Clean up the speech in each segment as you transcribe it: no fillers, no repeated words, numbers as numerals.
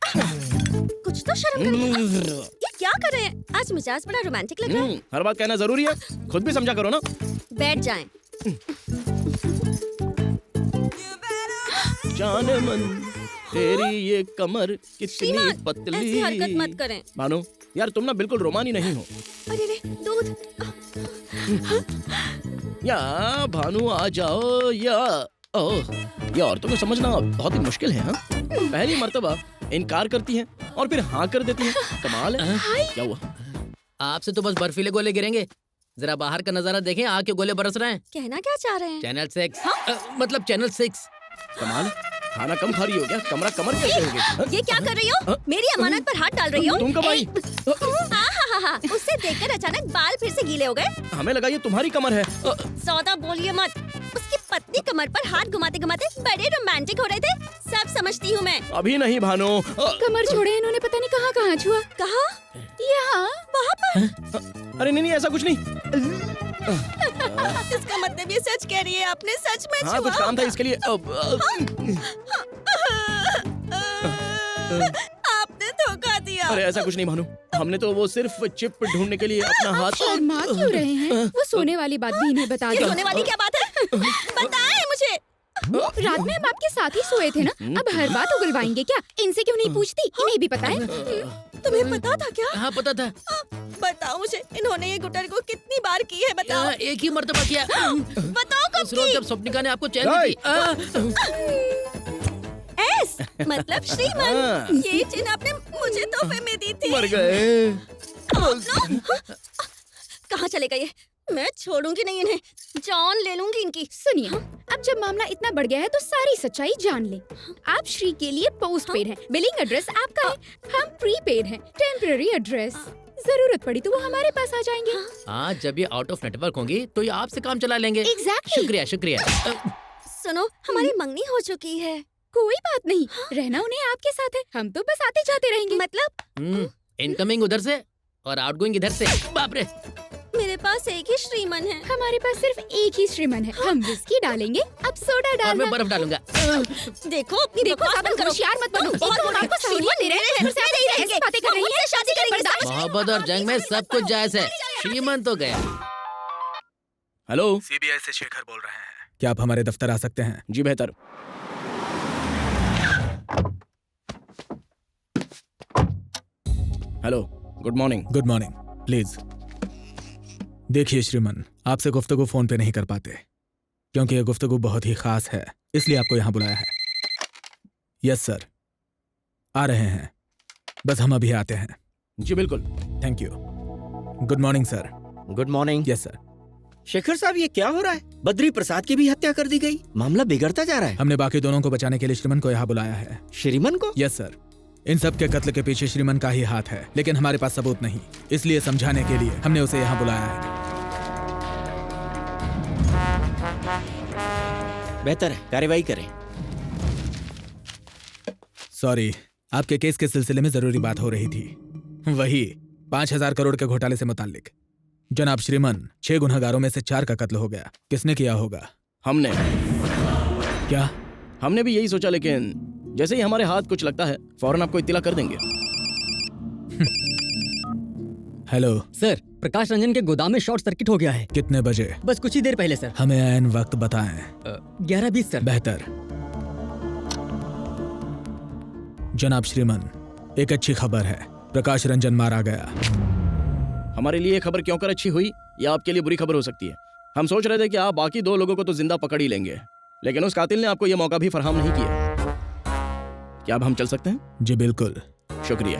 कुछ तो शर्म करें। ये क्या कर रहे हैं? आज मिजाज बड़ा रोमांटिक लग रहा है। हर बात कहना जरूरी है, खुद भी समझा करो ना। बैठ जाएं। जाने मन तेरी ये कमर कितनी श्रीमान, ऐसी पतली। हरकत मत करें। भानु यार, तुम ना बिल्कुल रोमानी नहीं हो। अरे रे, दूध। या भानु आ जाओ या ओह, ये औरतों को समझना बहुत ही मुश्किल है। हाँ, पहली मर्तबा इनकार करती हैं और फिर हाँ कर देती हैं। कमाल है। क्या हुआ? आपसे तो बस बर्फीले गोले गिरेंगे। जरा बाहर का नजारा देखें, आग के गोले बरस रहे हैं। कहना क्या चाह रहे हैं? चैनल 6 मतलब चैनल 6। कमाल है। खाना कम खा रही हो क्या? कमर कैसे हो गई? हाँ? ये क्या कर रही हो? मेरी अमानत पर हाथ डाल रही हो? तुम कब आई? उससे देखकर अचानक बाल फिर से गीले हो गए। हमें लगा ये तुम्हारी कमर है। सौदा बोलिए मत। उसकी पत्नी कमर पर हाथ घुमाते घुमाते बड़े रोमांटिक हो रहे थे। सब समझती हूँ मैं। अभी नहीं भानु। कमर छोड़े, इन्होंने पता नहीं कहाँ छुआ। कहा? यहाँ वहाँ पर। अरे नहीं, ऐसा कुछ नहीं। इसका मतलब ये सच कह रही है, आपने सच में हाँ, कुछ छुआ? काम था इसके लिए। आपने धोखा दिया। अरे ऐसा कुछ नहीं भानु, हमने तो वो सिर्फ चिप ढूंढने के लिए अपना हाथ। शर्मा क्यों रहे हैं? वो सोने वाली बात भी इन्हें बता ये दो। सोने वाली क्या बात है? बताएं मुझे। रात में हम आपके साथ ही सोए थे ना, अब हर बात उगलवाएंगे क्या? इनसे क्यों नहीं पूछती? इन्हें भी पता है। तुम्हें पता था क्या? हाँ पता था। बताओ मुझे, इन्होंने ये गुटर को कितनी बार की है? बताओ। एक ही मर्तबा किया। बताओ कब उस रोज की? जब स्वप्निका ने आपको चैन दी थी। एस मतलब श्रीमान, हाँ। ये जिन आपने मुझे तोहफे में दी थी। मर गए। कहाँ चले गए? मैं छोड़ूंगी नहीं इन्हें, जान ले लूंगी इनकी। सुनिए, अब जब मामला इतना बढ़ गया है तो सारी सच्चाई जान ले। आप श्री के लिए पोस्ट पेड हैं, बिलिंग एड्रेस आपका है, हम प्रीपेड हैं, टेम्पररी एड्रेस। जरूरत पड़ी तो वो हमारे पास आ जाएंगे। हाँ, जब ये आउट ऑफ नेटवर्क होंगी तो ये आपसे काम चला लेंगे। Exactly. शुक्रिया शुक्रिया। सुनो, हमारी मंगनी हो चुकी है। कोई बात नहीं, रहना उन्हें आपके साथ है, हम तो बस आते जाते रहेंगे। मतलब इनकमिंग उधर से और आउटगोइंग इधर से। बाप रे। मेरे पास एक ही श्रीमन है। हमारे पास सिर्फ एक ही श्रीमन है, हम विस्की डालेंगे, अब सोडा और डालना। मैं बर्फ डालूंगा। देखो अपनी बकवास बंद करो। होशियार मत बनो। बहुत हम आपको सहूलियत दे रहे हैं, फिर से आप ऐसी बातें कर रही हैं। मुझसे शादी करेंगे। मोहब्बत और जंग में सब कुछ जायज है। श्रीमन तो गया। हेलो, सीबीआई से शेखर बोल रहे हैं। क्या आप हमारे दफ्तर आ सकते हैं? जी बेहतर। Hello, good morning. Good morning. Please देखिए श्रीमन, आपसे गुफ्तगू फोन पे नहीं कर पाते क्योंकि ये गुफ्तगू बहुत ही खास है, इसलिए आपको यहाँ बुलाया है। यस सर, आ रहे हैं, बस हम अभी आते हैं। जी बिल्कुल। Thank you. Good morning sir. Good morning. Yes sir. Shekhar साहब, ये क्या हो रहा है? बद्री प्रसाद की भी हत्या कर दी गई, मामला बिगड़ता जा रहा है। हमने बाकी दोनों को बचाने के लिए श्रीमन को यहाँ बुलाया है। श्रीमन को? यस सर, इन सब के कत्ल के पीछे श्रीमन का ही हाथ है, लेकिन हमारे पास सबूत नहीं, इसलिए समझाने के लिए हमने उसे यहाँ बुलाया है। बेहतर है, कार्यवाही करें। सॉरी, आपके केस के सिलसिले में जरूरी बात हो रही थी, वही 5,000 करोड़ के घोटाले से मुताल्लिक। जनाब श्रीमन, 6 गुनहगारों में से 4 का कत्ल हो गया। किसने किया होगा? हमने। क्या? हमने भी यही सोचा, लेकिन जैसे ही हमारे हाथ कुछ लगता है फौरन आपको इत्तला कर देंगे। हेलो सर, प्रकाश रंजन के गोदाम में शॉर्ट सर्किट हो गया है। कितने बजे? बस कुछ ही देर पहले सर। हमें ऐन वक्त बताएं। 11:20 सर। बेहतर। जनाब श्रीमन, एक अच्छी खबर है, प्रकाश रंजन मारा गया। हमारे लिए खबर क्यों कर अच्छी हुई, या आपके लिए बुरी खबर हो सकती है। हम सोच रहे थे कि आप बाकी 2 लोगों को तो जिंदा पकड़ ही लेंगे, लेकिन उस कातिल ने आपको यह मौका भी फराहम नहीं किया। क्या अब हम चल सकते हैं? जी बिल्कुल। शुक्रिया।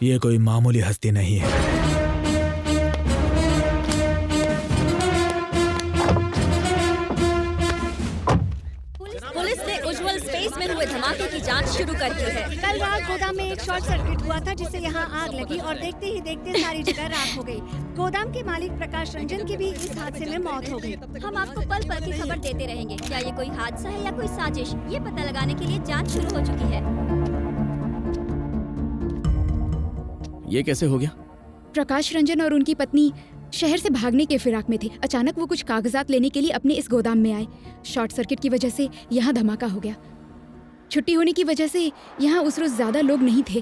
ये कोई मामूली हस्ती नहीं है। पुलिस ने उज्जवल स्पेस में हुए धमाके की जांच शुरू कर दी है। कल रात गोदाम में एक शॉर्ट सर्किट हुआ था, जिससे यहाँ आग लगी और देखते ही देखते सारी जगह राख हो गई। गोदाम के मालिक प्रकाश रंजन की भी इस हादसे में मौत हो गई। हम आपको पल पल की खबर देते रहेंगे। क्या ये कोई हादसा है या कोई साजिश, ये पता लगाने के लिए जांच शुरू हो चुकी है। ये कैसे हो गया? प्रकाश रंजन और उनकी पत्नी शहर से भागने के फिराक में थे। अचानक वो कुछ कागजात लेने के लिए अपने इस गोदाम में आए। शॉर्ट सर्किट की वजह से यहाँ धमाका हो गया। छुट्टी होने की वजह से यहाँ उस रोज ज्यादा लोग नहीं थे।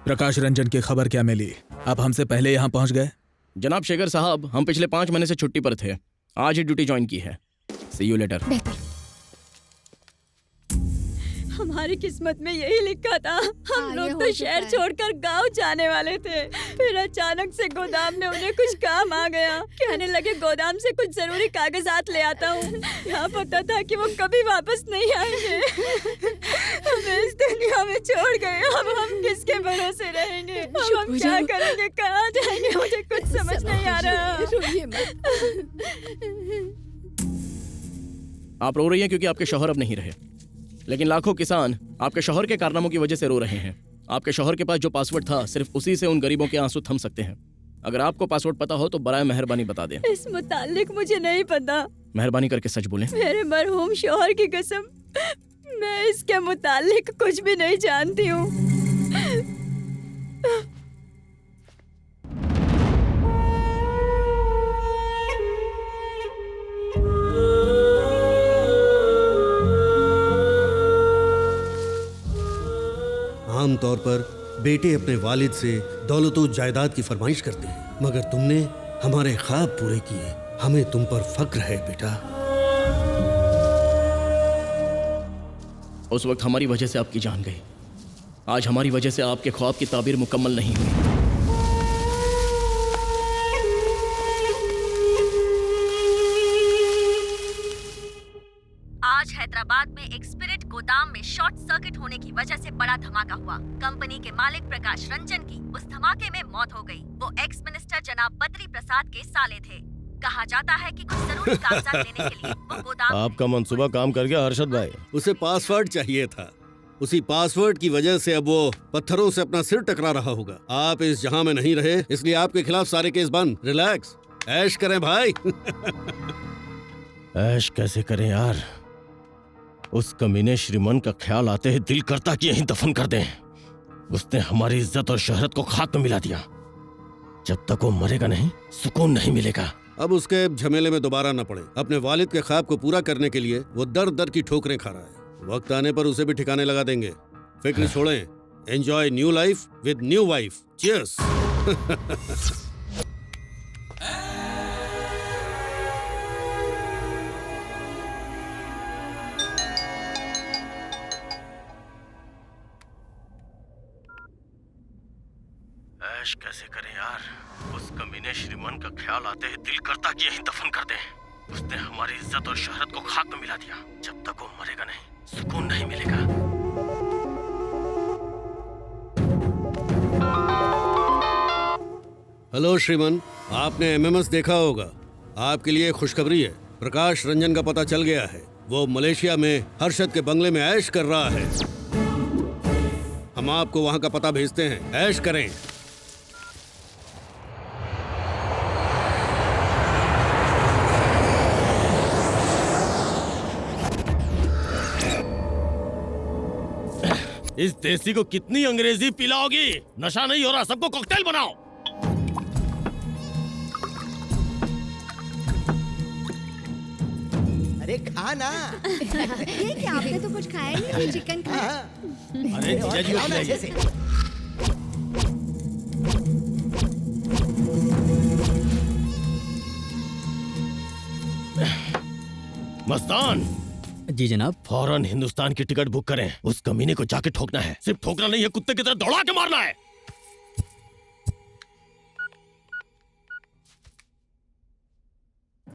प्रकाश रंजन की खबर क्या मिली? आप हमसे पहले यहाँ पहुँच गए? जनाब शेखर साहब, हम पिछले 5 महीने से छुट्टी पर थे, आज ही ड्यूटी ज्वाइन की है। सी यू लेटर। बेहतर। हमारी किस्मत में यही लिखा था। हम ये लोग हो तो चुका शहर है। छोड़कर गांव जाने वाले थे, फिर अचानक से गोदाम में उन्हें कुछ काम आ गया। कहने लगे गोदाम से कुछ जरूरी कागजात ले आता हूँ। यहाँ पता था कि वो कभी वापस नहीं आएंगे। हमें इस दुनिया में छोड़ गए, अब हम किसके भरोसे रहेंगे? अब हम क्या करेंगे, कहाँ जाएंगे? मुझे कुछ समझ नहीं आ रहा। आप रो रही हैं क्योंकि आपके शौहर अब नहीं रहे, लेकिन लाखों किसान आपके शौहर के कारनामों की वजह से रो रहे हैं। आपके शौहर के पास जो पासवर्ड था, सिर्फ उसी से उन गरीबों के आंसू थम सकते हैं। अगर आपको पासवर्ड पता हो तो बराए मेहरबानी बता दें। इस मुतालिक मुझे नहीं पता। मेहरबानी करके सच बोलें। मेरे मरहूम शौहर की कसम, मैं इसके मुतालिक कुछ भी नहीं जानती हूँ। आमतौर पर बेटे अपने वालिद से दौलतो जायदाद की फरमाइश करते हैं, मगर तुमने हमारे ख्वाब पूरे किए। हमें तुम पर फक्र है बेटा। उस वक्त हमारी वजह से आपकी जान गई, आज हमारी वजह से आपके ख्वाब की ताबीर मुकम्मल नहीं हुई। आज हैदराबाद में एक स्पिरिट गोदाम में शॉर्ट सर्किट होने की वजह से बड़ा धमाका हुआ। कंपनी के मालिक प्रकाश रंजन की उस धमाके में मौत हो गई। वो एक्स मिनिस्टर जनाब बद्री प्रसाद के साले थे। कहा जाता है कि कुछ जरूरी कागजात लेने के लिए वो गोदाम आपका मंसूबा काम कर गया अरशद भाई। उसे पासवर्ड चाहिए था, उसी पासवर्ड की वजह से अब वो पत्थरों से अपना सिर टकरा रहा होगा। आप इस जहां में नहीं रहे, इसलिए आपके खिलाफ सारे केस बंद। रिलैक्स, ऐश करें भाई। ऐश कैसे करें यार, उस कमीने श्रीमन का ख्याल आते ही दिल करता कि यहीं दफन कर दें। उसने हमारी इज्जत और शोहरत को खाक में मिला दिया। जब तक वो मरेगा नहीं, सुकून नहीं मिलेगा। अब उसके झमेले में दोबारा न पड़े। अपने वालिद के ख्वाब को पूरा करने के लिए वो दर दर की ठोकरें खा रहा है। वक्त आने पर उसे भी ठिकाने लगा देंगे। फिक्र छोड़ें, enjoy new life with new wife. Cheers. ऐश कैसे करें यार, उस कमीने श्रीमन का ख्याल आते ही दिल करता कि यहीं दफन कर दें। उसने हमारी इज्जत और शोहरत को खाक में मिला दिया। जब तक वो मरेगा नहीं, सुकून नहीं मिलेगा। हेलो श्रीमन, आपने एमएमएस देखा होगा। आपके लिए खुशखबरी है, प्रकाश रंजन का पता चल गया है। वो मलेशिया में हर्षद के बंगले में ऐश कर रहा है। हम आपको वहां का पता भेजते हैं, ऐश करें। इस देसी को कितनी अंग्रेजी पिलाओगी? नशा नहीं हो रहा, सबको कॉकटेल बनाओ। अरे खाना। ये क्या, आपने तो कुछ खाया ही नहीं, चिकन खाया। अरे जीजा जी को खिलाइए। मस्तान जी जनाब। फौरन हिंदुस्तान की टिकट बुक करें। उस कमीने को जाके ठोकना है। सिर्फ ठोकना नहीं है, कुत्ते की तरह दौड़ा के मारना है।